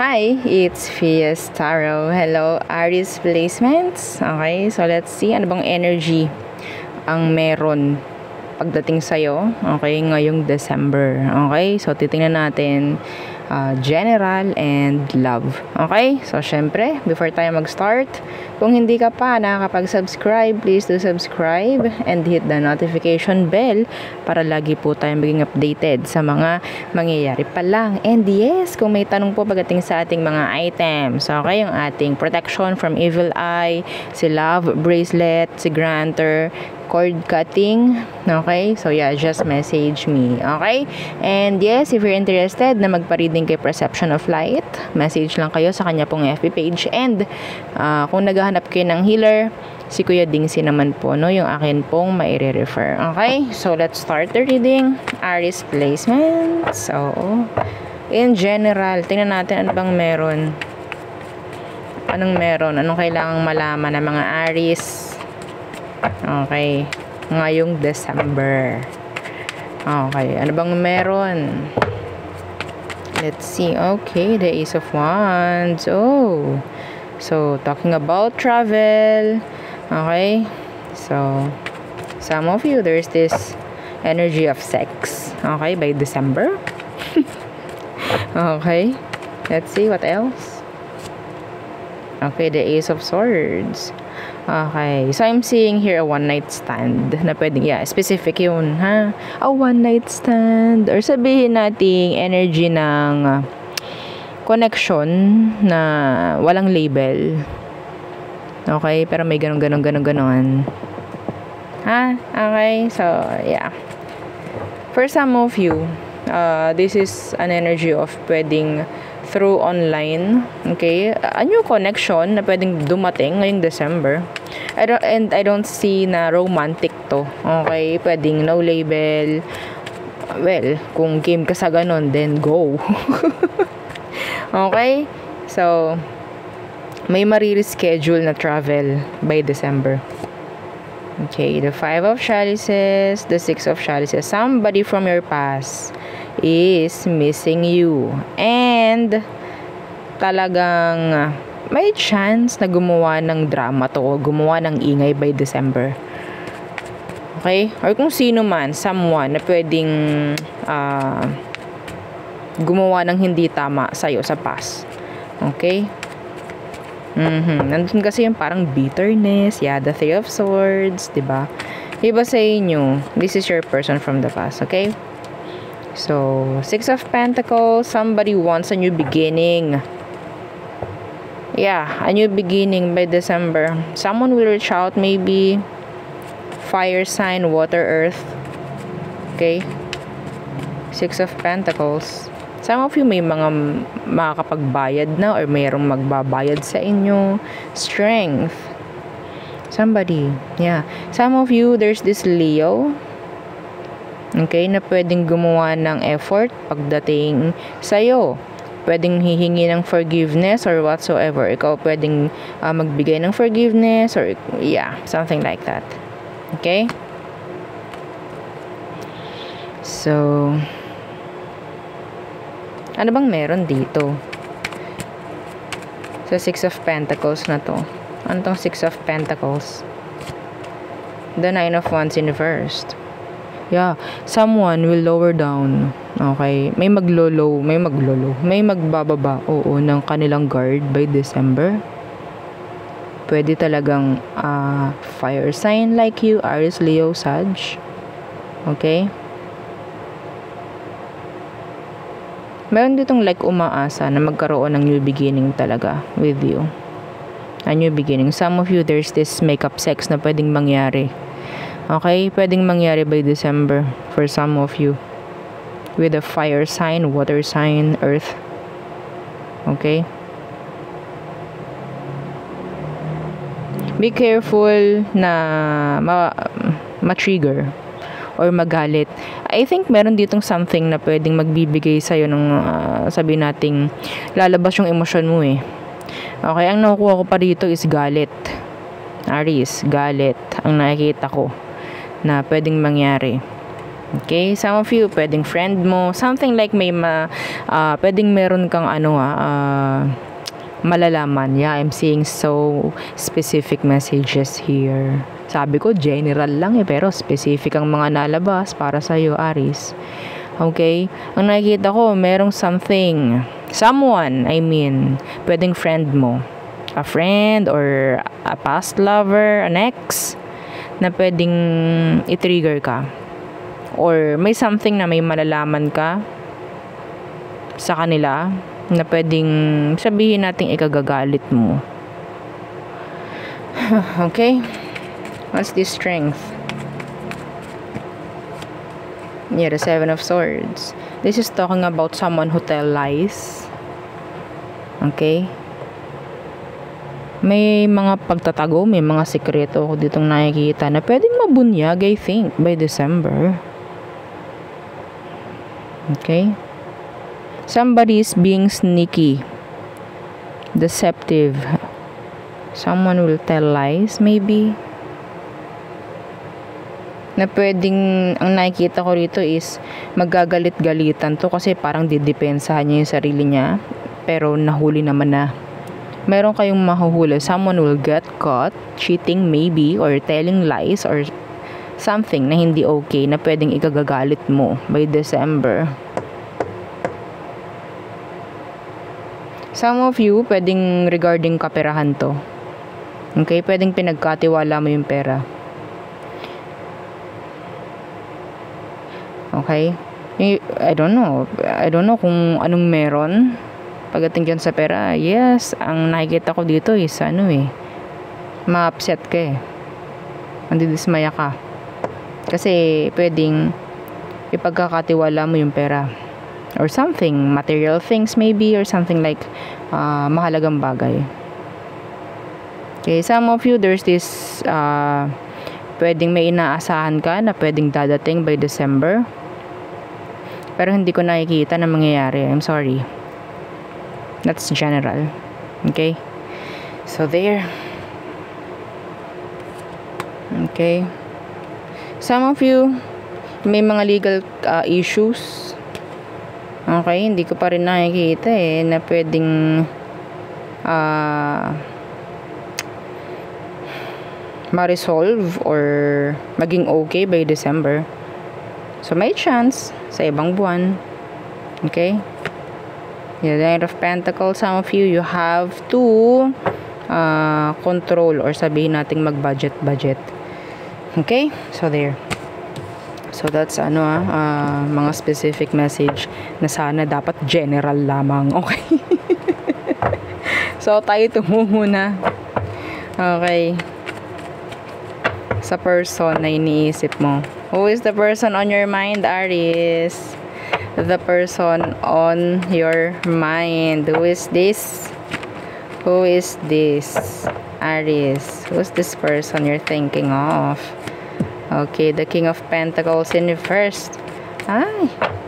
Hi, it's Fias Tarot. Hello, Aries placements. Okay, so let's see ano bang energy ang meron pagdating sa'yo. Okay, ngayong December. Okay, so titingnan natin general and love. Okay, so syempre, before tayo mag-start, kung hindi ka pa nakakapag-subscribe, please do subscribe and hit the notification bell para lagi po tayo maging updated sa mga mangyayari pa lang. And yes, kung may tanong po pagdating sa ating mga items, okay, yung ating protection from evil eye, si love bracelet, si granter, cord cutting, okay? So yeah, just message me, okay? And yes, if you're interested na magpa-reading kay Perception of Light, message lang kayo sa kanya pong FB page. And kung naghahanap kayo ng healer, si Kuya Dingsi naman po, no? Yung akin pong maire-refer, okay? So let's start the reading. Aries placement. So, in general, tingnan natin ano bang meron. Anong meron? Anong kailangang malaman ng mga Aries? Okay, ngayong December. Okay, ano bang meron? Let's see. Okay, the Ace of Wands. Oh, so talking about travel. Okay, so some of you, there's this energy of sex. Okay, by December. Okay, let's see what else. Okay, the Ace of Swords. Okay, so I'm seeing here a one-night stand na pwedeng, yeah, specific yun, ha? A one-night stand, or sabihin nating energy ng connection na walang label. Okay, pero may ganon. Ha? Okay, so, yeah. For some of you, this is an energy of pwedeng through online, okay, a new connection na pwedeng dumating ngayong December. I don't see na romantic to, okay, pwedeng no label. Well, kung game ka sa ganon, then go. Okay, so may marireschedule na travel by December. Okay, the 5 of Chalices, the 6 of Chalices. Somebody from your past is missing you. And talagang may chance na gumawa ng drama to, gumawa ng ingay by December. Okay? Or kung sino man, someone na pwedeng gumawa ng hindi tama sa'yo sa past. Okay? Nandun kasi yung parang bitterness, yeah, the 3 of Swords, diba? Iba sa inyo, this is your person from the past, okay? So, 6 of Pentacles, somebody wants a new beginning. Yeah, a new beginning by December. Someone will reach out, maybe fire sign, water, earth. Okay? 6 of Pentacles. Some of you may mga makakapagbayad na or mayroong magbabayad sa inyo. Strength. Somebody. Yeah. Some of you, there's this Leo. Okay, na pwedeng gumawa ng effort pagdating sa'yo. Pwedeng hihingi ng forgiveness or whatsoever. Ikaw pwedeng magbigay ng forgiveness or yeah, something like that. Okay? So, ano bang meron dito? Sa 6 of Pentacles na to. Ano tong 6 of Pentacles? The 9 of Wands in reversed. Yeah, someone will lower down. Okay, may maglolo, may magbababa, oo, ng kanilang guard by December. Pwede talagang fire sign like you, Aries, Leo, Sag. Okay? Meron ditong like umaasa na magkaroon ng new beginning talaga with you. A new beginning. Some of you, there's this makeup sex na pwedeng mangyari. Okay? Pwedeng mangyari by December for some of you. With a fire sign, water sign, earth. Okay? Be careful na ma-trigger or magalit. I think meron ditong something na pwedeng magbibigay sa'yo ng sabihin nating lalabas yung emosyon mo eh. Okay, ang nakukuha ko pa dito is galit. Aries, galit ang nakikita ko na pwedeng mangyari. Okay, some of you, pwedeng friend mo, something like pwedeng meron kang malalaman. Yeah, I'm seeing so specific messages here. Sabi ko, general lang pero specific ang mga nalabas para sa'yo, Aries. Okay, ang nakikita ko, merong someone, pwedeng friend mo. A friend or a past lover, an ex, na pwedeng i-trigger ka. Or may something na may malalaman ka sa kanila na pwedeng sabihin natin ikagagalit mo. Okay? What's this strength? Yeah, the 7 of Swords. This is talking about someone who tell lies. Okay? May mga pagtatago, may mga sikreto ako ditong nakikita na pwedeng mabunyag, I think, by December. Okay? Somebody is being sneaky, deceptive. Someone will tell lies, maybe. Na pwedeng, ang nakikita ko rito is magagalit-galitan to kasi parang didepensahan niya yung sarili niya. Pero nahuli naman na. Meron kayong mahuhuli. Someone will get caught cheating maybe or telling lies or something na hindi okay na pwedeng ikagagalit mo by December. Some of you, pwedeng regarding kaperahan to. Okay? Pwedeng pinagkatiwala mo yung pera. Okay? I don't know. I don't know kung anong meron pagdating dyan sa pera. Yes, ang nakikita ko dito is ma-upset ka Mandidismaya ka. Kasi pwedeng ipagkakatiwala mo yung pera. Or something, material things maybe, or something like mahalagang bagay. Okay, some of you, there's this pwedeng may inaasahan ka na pwedeng dadating by December. Pero hindi ko nakikita na mangyayari. I'm sorry. That's general. Okay? So, there. Okay? Some of you, may mga legal issues. Okay? Hindi ko pa rin nakikita na pwedeng ma-resolve or maging okay by December. So, may chance sa ibang buwan. Okay? Yeah, the Knight of Pentacles, some of you, you have to control or sabihin nating mag-budget. Okay? So, there. So, that's mga specific message na sana dapat general lamang. Okay? So, tayo tumungo na. Okay. Sa person na iniisip mo. Who is the person on your mind, Aries? The person on your mind. Who is this? Who is this? Aries. Who's this person you're thinking of? Okay, the King of Pentacles in reverse.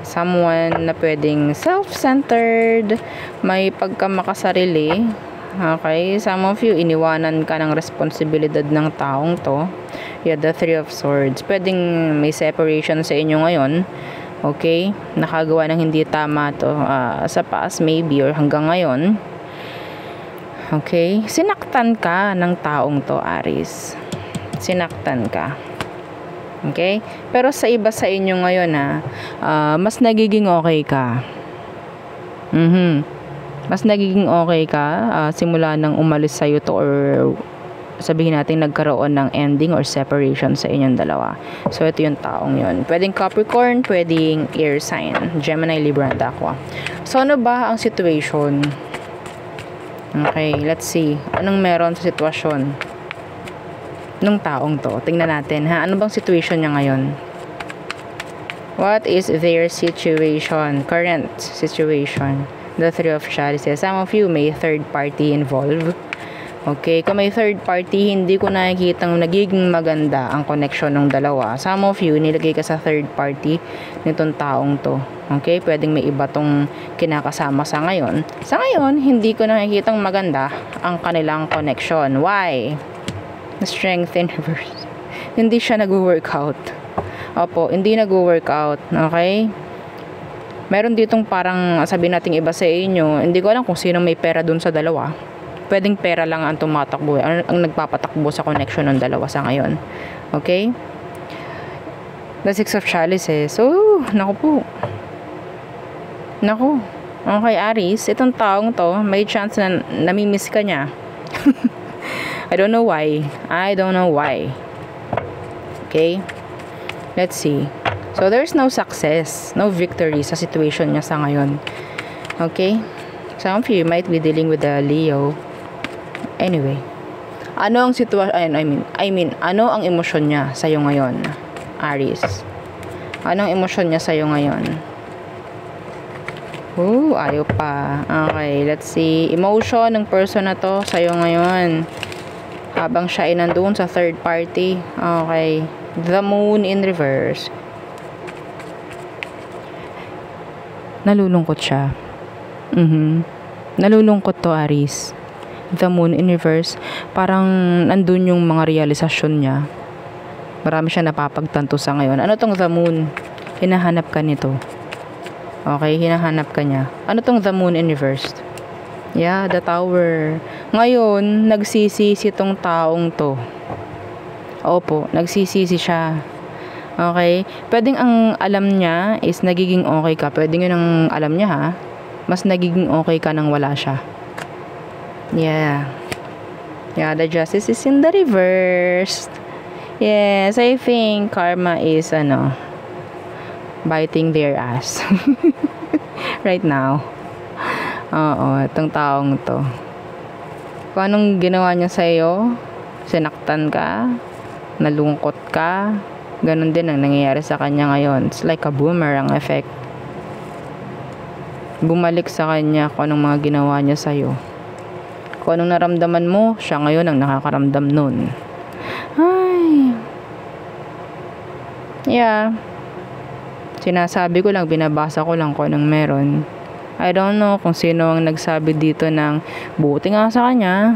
Someone na pwedeng self-centered, may pagkamakasarili. Okay, some of you, iniwanan ka ng responsibilidad ng taong to. Yeah, the 3 of Swords. Pwedeng may separation sa inyo ngayon. Okay, nakagawa ng hindi tama to sa past maybe or hanggang ngayon. Okay, sinaktan ka ng taong to, Aries. Sinaktan ka. Okay? Pero sa iba sa inyo ngayon mas nagiging okay ka. Mas nagiging okay ka simula nang umalis sa'yo to or sabihin natin nagkaroon ng ending or separation sa inyong dalawa. So, ito yung taong yun. Pwedeng Capricorn, pwedeng air sign. Gemini, Libra, and Aqua. So, ano ba ang situation? Okay, let's see. Anong meron sa sitwasyon nung taong to? Tingnan natin, Ano bang situation niya ngayon? What is their situation? Current situation. The 3 of Chalices. Some of you may third party involved. Okay, kung may third party, hindi ko nakikitang nagiging maganda ang connection ng dalawa. Some of you, nilagay ka sa third party nitong taong to. Okay, pwedeng may iba tong kinakasama sa ngayon. Sa ngayon, hindi ko nakikitang maganda ang kanilang connection. Why? Strength in reverse. Hindi siya nag-workout. Opo, hindi nag-workout. Okay? Meron ditong parang sabihin nating iba sa inyo, hindi ko alam kung sino may pera dun sa dalawa. Pwedeng pera lang ang tumatakbo, ang nagpapatakbo sa connection ng dalawa sa ngayon. Okay? The Six of Chalices. Oh, naku po. Naku. Okay, Aries, itong taong to, may chance na namimiss ka niya. I don't know why. I don't know why. Okay? Let's see. So, there's no success, no victory sa situation niya sa ngayon. Okay? Some of you might be dealing with a Leo. Anyway. Ano ang sitwasyon, ano ang emosyon niya sa'yo ngayon, Aries? Anong emosyon niya sa'yo ngayon? Ayaw pa. Okay, let's see. Emotion ng person na to sa'yo ngayon. Habang siya ay nandun sa third party. Okay. The Moon in reverse. Nalulungkot siya. Nalulungkot to, Aries. The Moon in reverse. Parang nandun yung mga realisasyon niya. Marami siya napapagtanto sa ngayon. Ano tong The Moon? Hinahanap ka nito. Okay, hinahanap ka niya. Ano tong The Moon in reverse? Yeah, the Tower. Ngayon, nagsisisi tong taong to. Opo, nagsisisi siya. Okay? Pwedeng ang alam niya is nagiging okay ka. Pwedeng yun ang alam niya, ha? Mas nagiging okay ka nang wala siya. Yeah. Yeah, the Justice is in the reverse. Yes, I think karma is, biting their ass. Right now. Oo, itong taong to. Kung anong ginawa niya sa'yo, sinaktan ka, nalungkot ka, ganun din ang nangyayari sa kanya ngayon. It's like a boomerang effect. Bumalik sa kanya kung anong mga ginawa niya sa'yo. Kung anong naramdaman mo, siya ngayon ang nakakaramdam nun. Ay. Yeah. Sinasabi ko lang, binabasa ko lang kung anong meron. I don't know kung sino ang nagsabi dito ng buti nga sa kanya.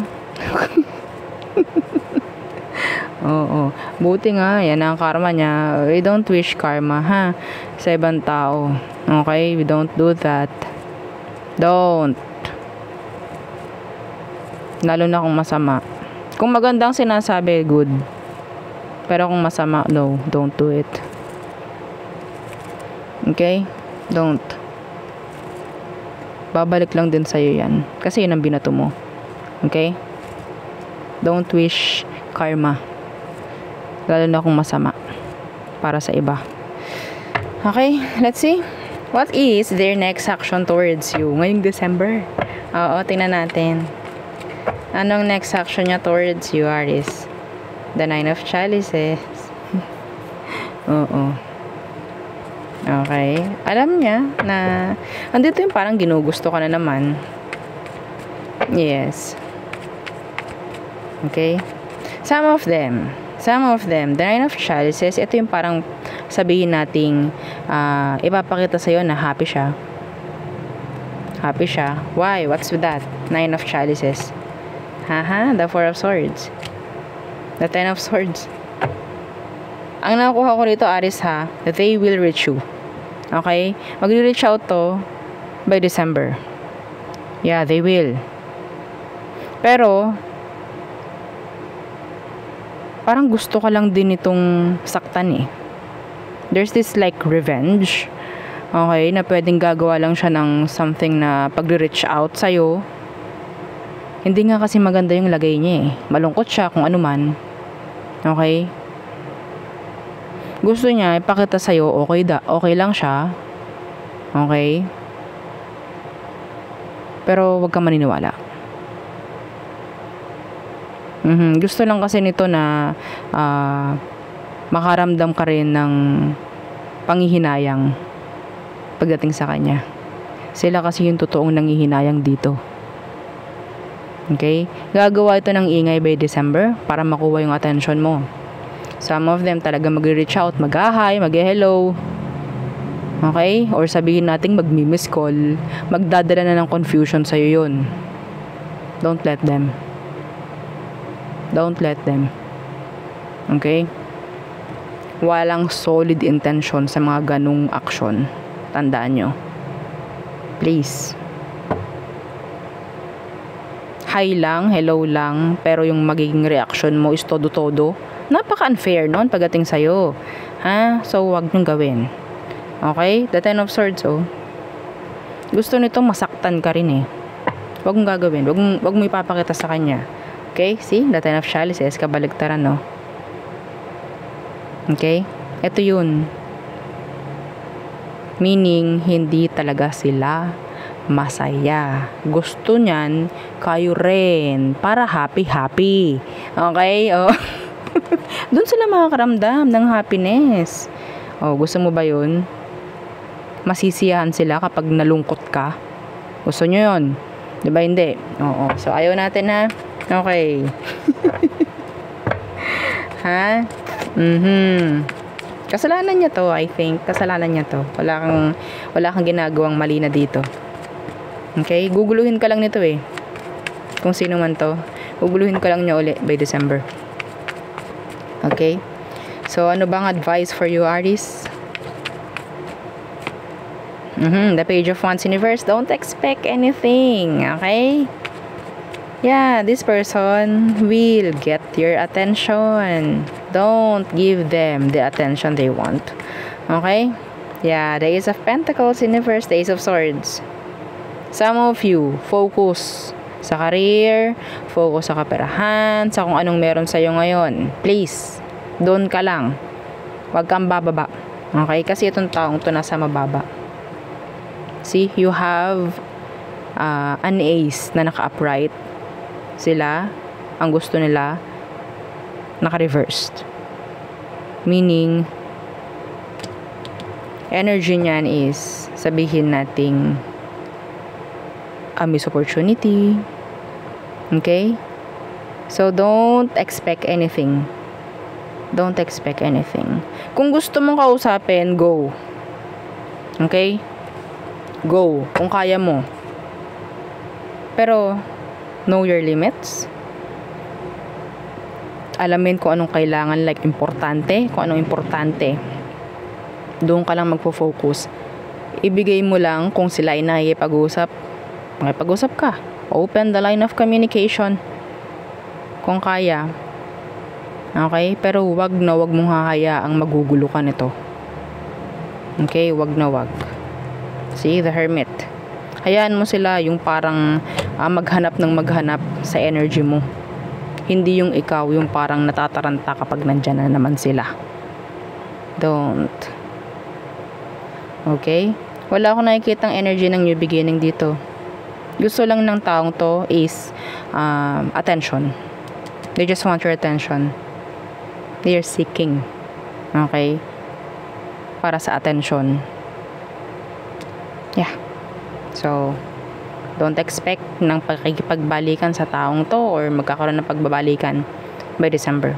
Oo. Buti nga, yan ang karma niya. We don't wish karma, ha? Sa ibang tao. Okay? We don't do that. Don't. Lalo na kung masama. Kung magandang sinasabi, good. Pero kung masama, no. Don't do it. Okay? Don't. Babalik lang din sa'yo yan. Kasi yun ang binato mo. Okay? Don't wish karma. Lalo na kung masama. Para sa iba. Okay? Let's see. What is their next action towards you ngayong December? Oo, tingnan natin. Anong next action niya towards you, Aries? The Nine of Chalices. Oo. Okay. Alam niya na andito yung parang ginugusto ka na naman. Yes. Okay. Some of them, the Nine of Chalices, ito yung parang sabihin nating ipapakita sa'yo na happy siya. Happy siya. Why? What's with that? Nine of Chalices. Haha, the Four of Swords. The Ten of Swords. Ang nakuha ko dito, Aries, ha, they will reach you. Okay? Mag-reach out to by December. Yeah, they will. Pero, parang gusto ka lang din itong saktan eh. There's this like revenge. Okay? Na pwedeng gagawa lang siya ng something na pag-reach out sa'yo. Hindi nga kasi maganda yung lagay niya eh. Malungkot siya kung ano man. Okay? Gusto niya ipakita sa'yo, okay lang siya. Okay? Pero wag kang maniniwala. Gusto lang kasi nito na makaramdam ka rin ng panghihinayang pagdating sa kanya. Sila kasi yung totoong nanghihinayang dito. Okay? Gagawa ito ng ingay by December para makuha yung attention mo. Some of them talaga mag-reach out, mag-hi, mag-hello. Okay? Or sabihin natin mag-miss call. Magdadala na ng confusion sa'yo yun. Don't let them. Don't let them. Okay? Walang solid intention sa mga ganung aksyon. Tandaan nyo. Please. Hi lang, hello lang, pero yung magiging reaction mo is todo-todo. Napaka-unfair nun pagdating sa'yo. Ha? So, wag nyo gawin. Okay? The Ten of Swords, oh. Gusto nito masaktan ka rin eh. Wag mong gagawin. Wag mo ipapakita sa kanya. Okay? See? The Ten of Chalices. Kabaligtaran, no? Okay? Ito yun. Meaning, hindi talaga sila masaya. Gusto niyan, kayo rin. Para happy-happy. Okay? Oh. Doon sila makakaramdam ng happiness. Oh, gusto mo ba yun? Masisiyahan sila kapag nalungkot ka. Gusto nyo yun? Diba hindi? Oo. So, ayaw natin na. Okay. Ha? Kasalanan niya to, I think. Kasalanan niya to. Wala kang ginagawang mali na dito. Okay? Guguluhin ka lang nito eh. Kung sino man to. Guguluhin ka lang niya uli by December. Okay? So, ano bang advice for you, Aries? The Page of Wands Universe. Don't expect anything. Okay? Yeah, this person will get your attention. Don't give them the attention they want. Okay? Yeah, the Ace of Pentacles Universe, the Ace of Swords. Some of you, focus sa career, focus sa kaperahan, sa kung anong meron sa'yo ngayon. Please, doon ka lang. Huwag kang bababa. Okay? Kasi itong taong to nasa mababa. See, you have an ace na naka-upright. Sila, ang gusto nila, naka-reversed. Meaning, energy niyan is, sabihin nating, a missed opportunity. Okay? So, don't expect anything. Don't expect anything. Kung gusto mong kausapin, go. Okay? Go. Kung kaya mo. Pero, know your limits. Alamin kung anong kailangan, like importante. Kung anong importante. Doon ka lang magpo-focus. Ibigay mo lang kung sila ay nakikipag-usap. Makipag-usap ka. Open the line of communication. Kung kaya. Okay? Pero wag mong hahayaang magugulo ka nito. Okay? Wag na wag. See, the Hermit. Hayaan mo sila yung parang maghanap ng maghanap sa energy mo. Hindi yung ikaw yung parang natataranta kapag nandyan na naman sila. Don't. Okay? Wala akong nakikitang energy ng new beginning dito. Gusto lang ng taong to is attention. They just want your attention. They are seeking. Okay? Para sa attention. Yeah. So, don't expect ng pakikipagbalikan sa taong to or magkakaroon ng pagbabalikan by December.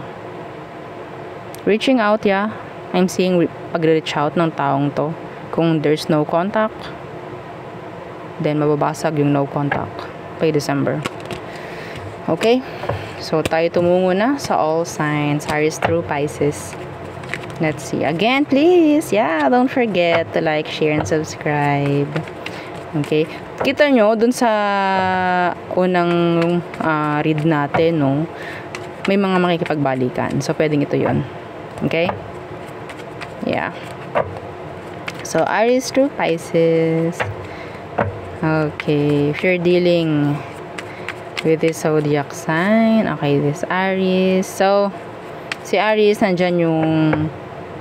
Reaching out, yeah. I'm seeing pag-reach out ng taong to. Kung there's no contact, then mababasag yung no contact by December. Okay? So, tayo tumungo na sa all signs. Aries through Pisces. Let's see. Again, please. Yeah, don't forget to like, share, and subscribe. Okay? Kita nyo, dun sa unang read natin, no? May mga makikipagbalikan. So, pwedeng ito yun. Okay? Yeah. So, Aries through Pisces. Okay. If you're dealing with this zodiac sign, okay, this Aries. So, si Aries, nandyan yung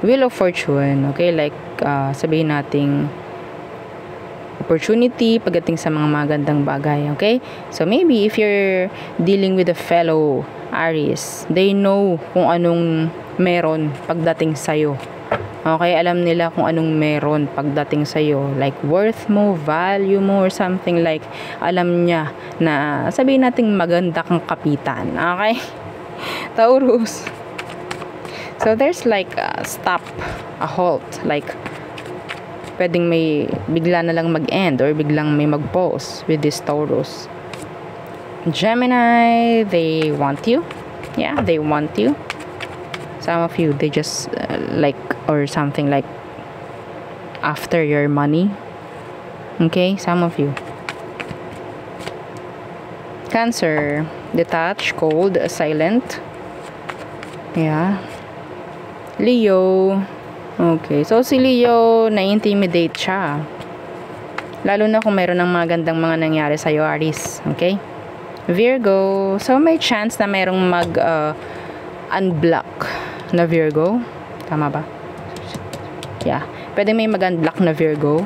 Wheel of Fortune. Okay? Like, sabihin nating opportunity pagdating sa mga magandang bagay. Okay? So, maybe if you're dealing with a fellow Aries, they know kung anong meron pagdating sa'yo. Okay? Alam nila kung anong meron pagdating sa'yo. Like, worth mo, value mo, or something like, alam niya na, sabihin nating maganda kang kapitan. Okay? Taurus. So, there's like a stop, a halt. Like, pwedeng may bigla na lang mag-end or biglang may mag-pause with this Taurus. Gemini, they want you. Yeah, they want you. Some of you, they just like, or something like after your money. Okay, some of you. Cancer, detached, cold, silent. Yeah. Leo. Okay, so si Leo, na-intimidate siya. Lalo na kung mayroon ng magandang mga nangyari sa'yo, Aries. Okay? Virgo. So, may chance na mayroong mag-unblock na Virgo. Tama ba? Yeah. Pwede may mag-unblock na Virgo.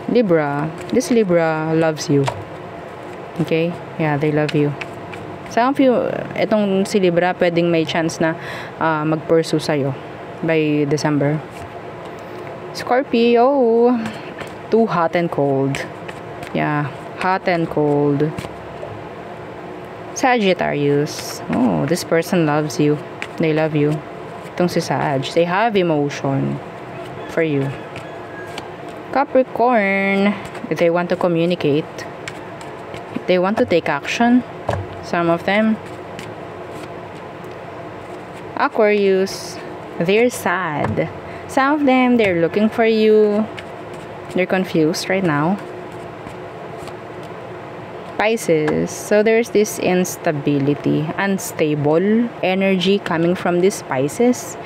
Libra. This Libra loves you. Okay? Yeah, they love you. Some of you, itong si Libra, pwedeng may chance na mag-pursue sa'yo by December. Scorpio. Too hot and cold. Yeah, hot and cold. Sagittarius. Oh, this person loves you. They love you. Itong si Sag. They have emotion for you. Capricorn. If they want to communicate, if they want to take action, some of them. Aquarius. They're sad. Some of them, they're looking for you. They're confused right now. Pisces. So there's this instability, unstable energy coming from this Pisces.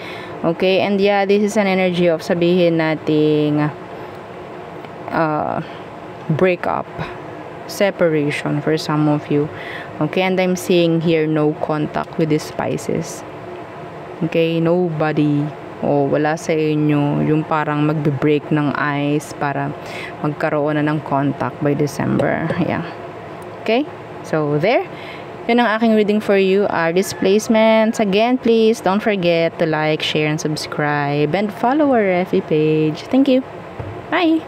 Okay, and yeah, this is an energy of sabihin nating breakup, separation for some of you. Okay, and I'm seeing here no contact with this Pisces. Okay, nobody wala sa inyo yung parang magbe-break ng ice para magkaroon na ng contact by December. Yeah. Okay? So, there. Yun ang aking reading for you. Aries placements. Again, please don't forget to like, share, and subscribe. And follow our FB page. Thank you. Bye!